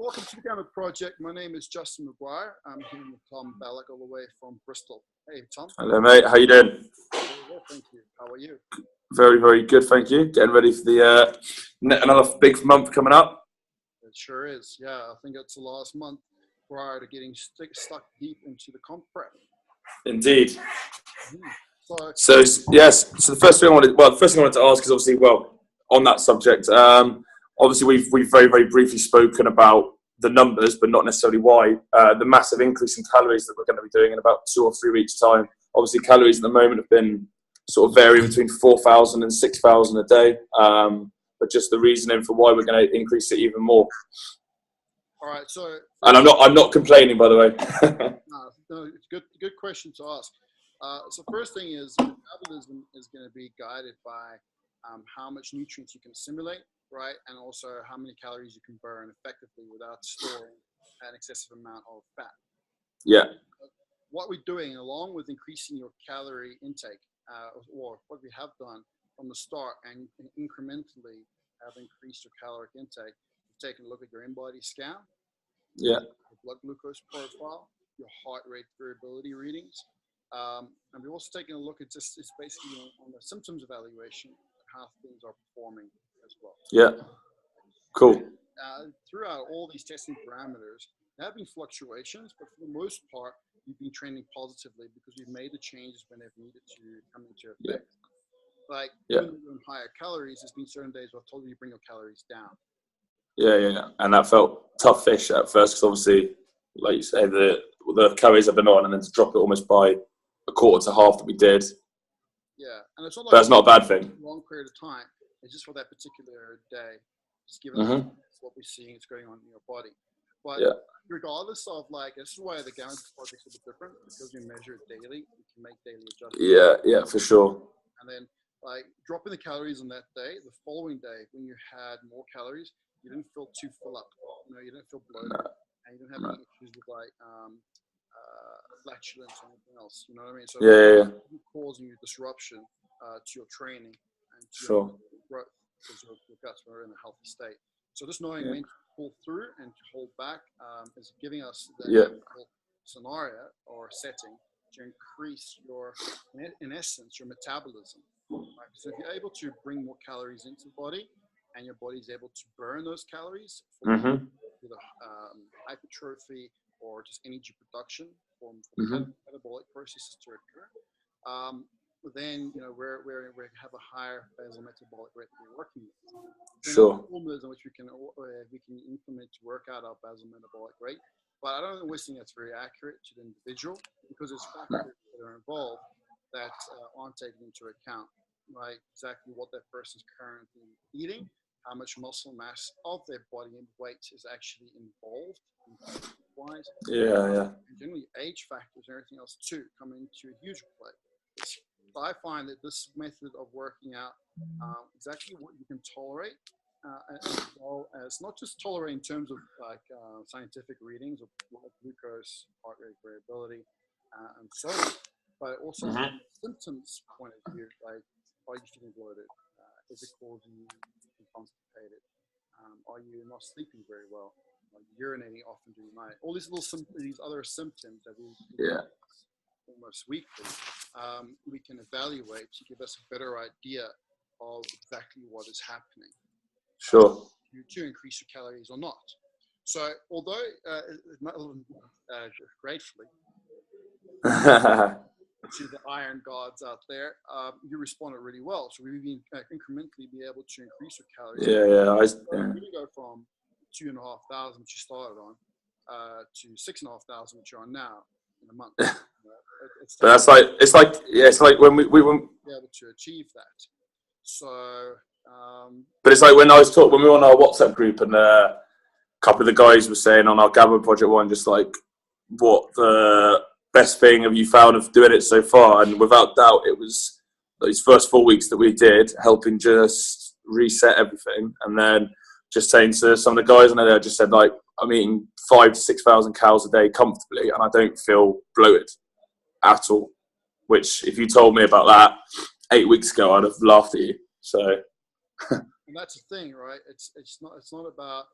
Welcome to the Gamma Project. My name is Justin McGuire. I'm here with Tom Bellak all the way from Bristol. Hey, Tom. Hello, mate. How you doing? Very well, thank you. How are you? Very, very good, thank you. Getting ready for the another big month coming up. It sure is. Yeah, I think it's the last month prior to getting stuck deep into the comp prep. Indeed. So Yes. So the first thing I wanted to ask is obviously, on that subject. Obviously, we've very, very briefly spoken about the numbers, but not necessarily why. The massive increase in calories that we're going to be doing in about 2 or 3 weeks' time. Obviously, calories at the moment have been sort of varying between 4,000 and 6,000 a day. But just the reasoning for why we're going to increase it even more. all right. So And I'm not complaining, by the way. no, it's good question to ask. So first thing is metabolism is going to be guided by how much nutrients you can assimilate, right? And also how many calories you can burn effectively without storing an excessive amount of fat. Yeah. What we're doing, along with increasing your calorie intake, or what we have done from the start and incrementally have increased your caloric intake, we've taken a look at your in-body scan, Yeah. your blood glucose profile, your heart rate variability readings, and we've also taken a look at it's basically on the symptoms evaluation and how things are performing as well. Yeah. Cool. Throughout all these testing parameters, there have been fluctuations, but for the most part, you've been trending positively because we've made the changes when they've needed to come into effect. Yeah. Like, Yeah. even on higher calories, there's been certain days where I've told you to bring your calories down. Yeah. And that felt tough-ish at first because obviously, like you say, the calories have been on, and then to drop it almost by a quarter to half that we did. Yeah, and it's not like That's not a bad thing. A long period of time. It's just for that particular day. Just given what we're seeing is going on in your body. But regardless of, like, this is why the Gamma Project's a bit different, because we measure it daily. We can make daily adjustments. Yeah, for sure. And then, like, dropping the calories on that day, the following day, when you had more calories, you didn't feel too full up. You didn't feel bloated. No. And you didn't have any issues with, like, flatulence or anything else. You know what I mean? So causing you disruption to your training and to your growth, because your guts were in a healthy state. So just knowing when to pull through and to hold back is giving us the scenario or setting to increase your, in essence, your metabolism. Right? So if you're able to bring more calories into the body and your body is able to burn those calories for either hypertrophy or just energy production for metabolic processes to occur, then we have a higher basal metabolic rate that we're working with. Sure. Formulas in which we can implement to work out our basal metabolic rate, but I don't always think that's very accurate to the individual because there's factors that are involved that aren't taken into account, right? Exactly what that person's currently eating, how much muscle mass of their body and weight is actually involved. And generally, age factors and everything else too come into a huge play. So I find that this method of working out exactly what you can tolerate, as well as not just tolerate in terms of like scientific readings of blood glucose, heart rate variability, and so on, but also from a symptoms point of view, like are you feeling bloated? Is it causing you to be constipated? Are you not sleeping very well? Are you urinating often during the night? All these these other symptoms that we almost weekly, we can evaluate to give us a better idea of exactly what is happening. Sure. To increase your calories or not. So, although gratefully to the iron gods out there, you responded really well. So we've been incrementally be able to increase your calories. We're going to go from 2,500, which you started on, to 6,500, which you're on now in a month. But it's like when we were be able to achieve that. So, but it's like when we were on our WhatsApp group and a couple of the guys were saying on our Gamma Project one, just like what the best thing have you found of doing it so far? And without doubt, it was those first 4 weeks that we did, helping just reset everything. And then just saying to some of the guys, I know they just said, like, I'm eating 5,000 to 6,000 calories a day comfortably, and I don't feel bloated at all. Which, if you told me about that 8 weeks ago, I'd have laughed at you. So, and that's the thing, right? It's not about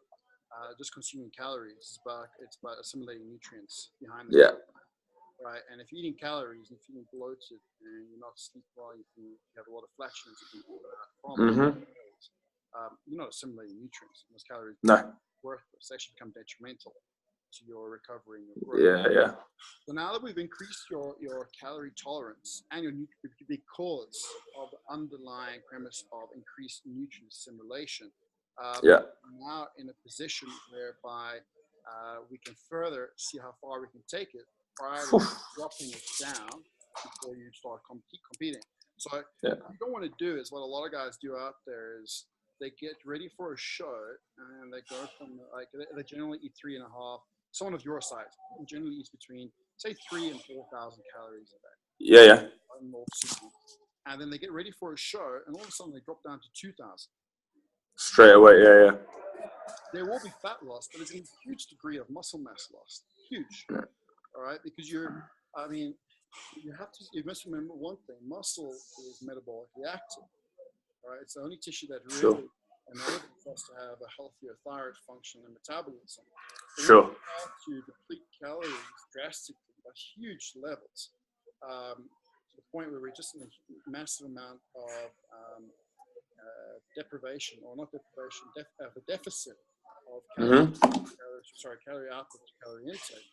just consuming calories, but it's about assimilating nutrients behind the Yeah. right. And if you're eating calories, if you're bloated and you're not sleep well, you have a lot of flatulence, Mm-hmm. you're not assimilating nutrients. And those calories No. worthless. They actually become detrimental to your recovery and your growth. Yeah, yeah. So now that we've increased your calorie tolerance and your because of the underlying premise of increased nutrient assimilation, Yeah. now in a position whereby we can further see how far we can take it prior to dropping it down before you start competing. So what you don't want to do is what a lot of guys do out there is they get ready for a show and they go from like they generally eat 3.5. Someone of your size generally eats between say 3,000 and 4,000 calories a day. Yeah, yeah. And then they get ready for a show and all of a sudden they drop down to 2,000. Straight away, yeah, yeah. There will be fat loss, but it's a huge degree of muscle mass loss. Huge. Yeah. All right, because you must remember one thing: muscle is metabolically active. All right, it's the only tissue that really enables us to have a healthier thyroid function and metabolism. So we have to deplete calories drastically by huge levels, to the point where we're just in a massive amount of deprivation, or not deprivation, a deficit of calorie output to calorie intake.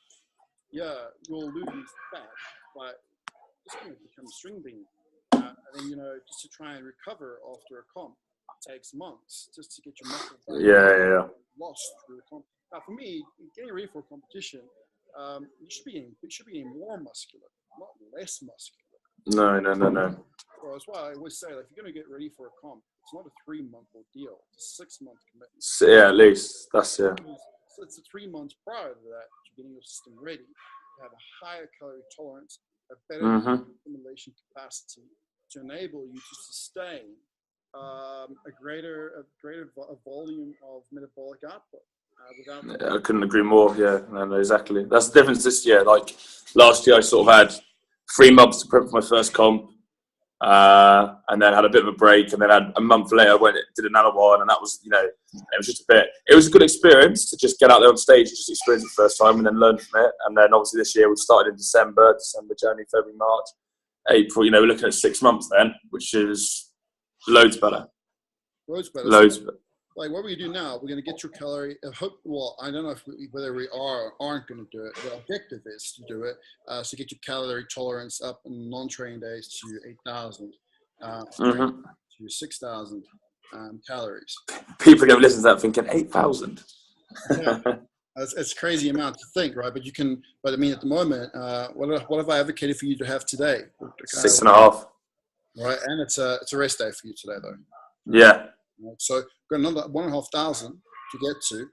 Yeah, you'll lose fat, but it's going to become string bean. And then, just to try and recover after a comp takes months just to get your muscle back lost through the comp. Now, for me, getting ready for a competition, you should be getting more muscular, not less muscular. No. Well, that's why I always say, like, if you're going to get ready for a comp, it's not a 3-month ordeal; it's a 6-month commitment. Yeah, at least that's So it's 3 months prior to that, you're getting your system ready. You have a higher calorie tolerance, a better assimilation capacity to enable you to sustain a greater volume of metabolic output. I couldn't agree more. Yeah, no, exactly. That's the difference this year. Like last year, I sort of had 3 months to prep for my first comp, and then had a bit of a break, and then had a month later went did another one, and that was, it was just a bit. It was a good experience to just get out there on stage, just experience it the first time, and then learn from it. And then obviously this year we started in December, January, February, March, April. We're looking at 6 months then, which is loads better. Loads better. Like what we do now, we're going to get your calorie. I don't know whether we are or aren't going to do it. The objective is to do it. So get your calorie tolerance up in non-training days to 8,000, to 6,000 calories. People are going to listen to that thinking 8,000. Yeah, it's a crazy amount to think, right? But you can. But I mean, at the moment, what have I advocated for you to have today? 6.5. Right, and it's a rest day for you today, though. Yeah. So got another 1,500 to get to.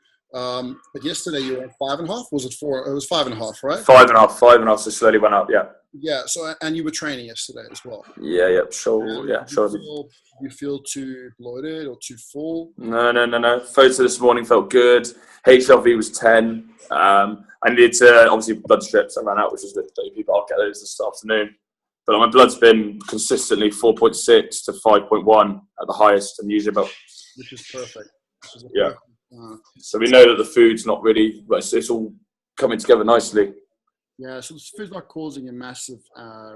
But yesterday you were at 5.5. Was it 4? It was 5.5, right? 5.5. So slowly went up. Yeah. Yeah. So and you were training yesterday as well. Yeah. Sure. Yeah. Sure. You feel too bloated or too full? No. Photo this morning felt good. HRV was 10. I needed to obviously blood strips. I ran out, which was good. People, I'll get those this afternoon. But my blood's been consistently 4.6 to 5.1 at the highest, and usually about. Which is perfect. So we know that the food's not really, but it's all coming together nicely. Yeah, so the food's not causing a massive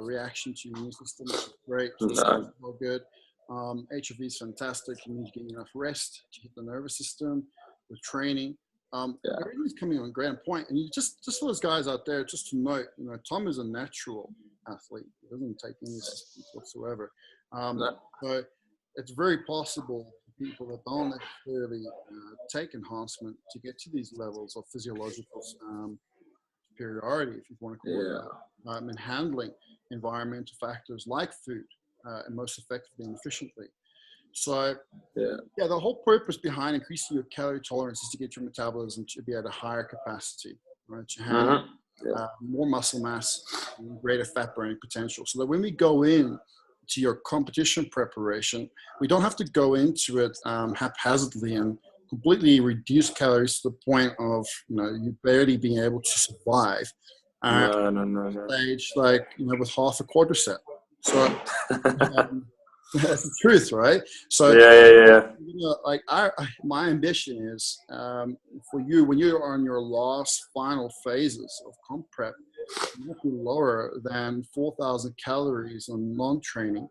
reaction to your immune system, which is great. No. All good. HRV is fantastic. You need to get enough rest to hit the nervous system with training. Everything's coming on grand point. And you just for those guys out there, just to note, Tom is a natural athlete. He doesn't take any assistance whatsoever. So it's very possible for people that don't necessarily take enhancement to get to these levels of physiological superiority, if you want to call it that, and handling environmental factors like food and most effectively and efficiently. So, the whole purpose behind increasing your calorie tolerance is to get your metabolism to be at a higher capacity, right? To handle more muscle mass and greater fat burning potential. So that when we go in to your competition preparation, we don't have to go into it haphazardly and completely reduce calories to the point of you barely being able to survive. No. Stage with half a quadricep. So That's the truth, right? So, Yeah. like my ambition is for you when you're on your last final phases of comp prep, you have to be lower than 4,000 calories on non-training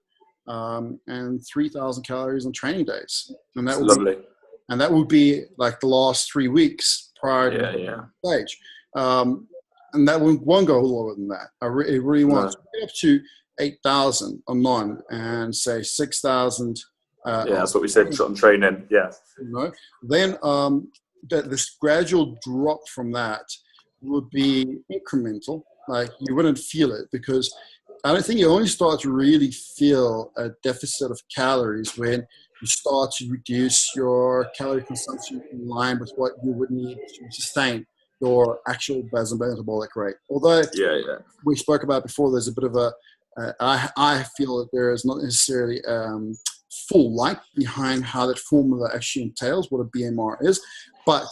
and 3,000 calories on training days, and It's lovely. that would be like the last 3 weeks prior to Yeah. the stage. And that won't go lower than that. It really wants to get up to 8,000 on non and say 6,000. That's what we said on training. Yeah. Then this gradual drop from that would be incremental. Like you wouldn't feel it because I don't think you only start to really feel a deficit of calories when you start to reduce your calorie consumption in line with what you would need to sustain your actual basal metabolic rate. Although we spoke about before, there's a bit of I feel that there is not necessarily full light behind how that formula actually entails, what a BMR is. But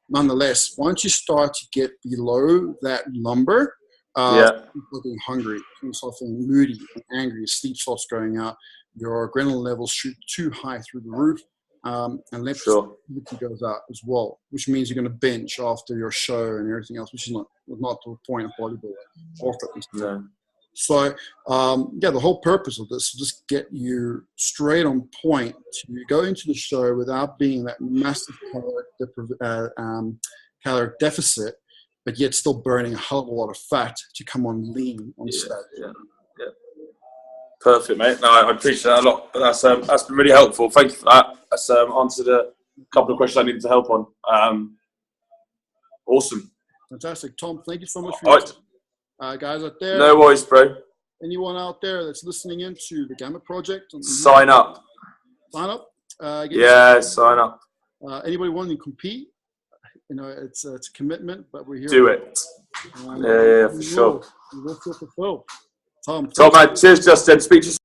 nonetheless, once you start to get below that number, you start getting hungry, you start feeling moody and angry, your sleep starts going out, your adrenaline levels shoot too high through the roof, and leptin goes out as well, which means you're going to binge after your show and everything else, which is not the point of bodybuilding or fitness. No. So, the whole purpose of this is just get you straight on point to go into the show without being that massive calorie deficit, but yet still burning a hell of a lot of fat to come on lean on stage. Yeah. Perfect, mate. No, I appreciate that a lot. That's been really helpful. Thank you for that. That's answered a couple of questions I needed to help on. Awesome. Fantastic. Tom, thank you so much for your time. Guys out there. No worries, bro. Anyone out there that's listening into the Gamma Project? Sign up. Sign up. Sign up. Anybody wanting to compete? It's a commitment, but we're here. Do it. For sure. We will fulfill. Tom, man. Cheers, Justin. Speak to you soon.